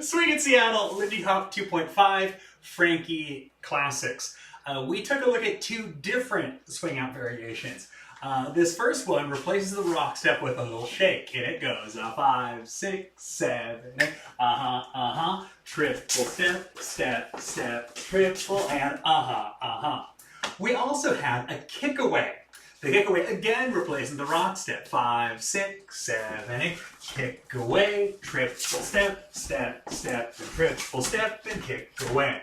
Swing in Seattle, Lindy Hop 2.5, Frankie Classics. We took a look at two different swing out variations. This first one replaces the rock step with a little shake, and it goes a 5, 6, 7, 8, triple step, step, step, triple, and We also have a kick away. The kick away again replacing the rock step. 5, 6, 7, 8. Kick away, triple step, step, step, and triple step, and kick away.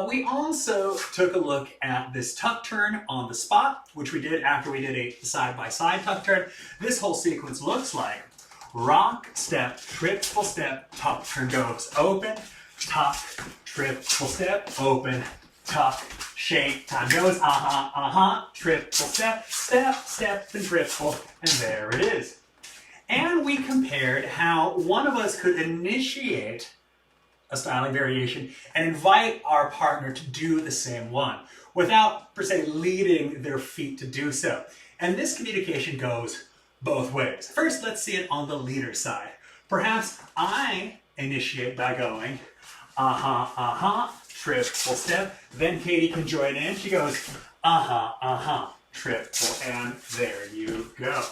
We also took a look at this tuck turn on the spot, which we did after we did a side-by-side tuck turn. This whole sequence looks like rock, step, triple step, tuck turn goes open, tuck, triple step, open, tuck, shake, time goes, triple step, step, step, and triple, and there it is. And we compared how one of us could initiate a styling variation and invite our partner to do the same one without, per se, leading their feet to do so. And this communication goes both ways. First, let's see it on the leader side. Perhaps I initiate by going, triple step. Then Katie can join in. She goes, triple, and there you go.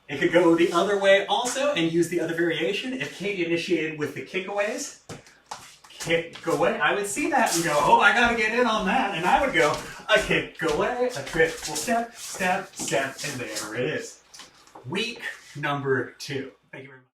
It could go the other way also and use the other variation. If Katie initiated with the kickaways, kick away, I would see that and go, oh, I gotta get in on that. And I would go, a kick away, a triple step, step, step, and there it is. Week number 2. Thank you very much.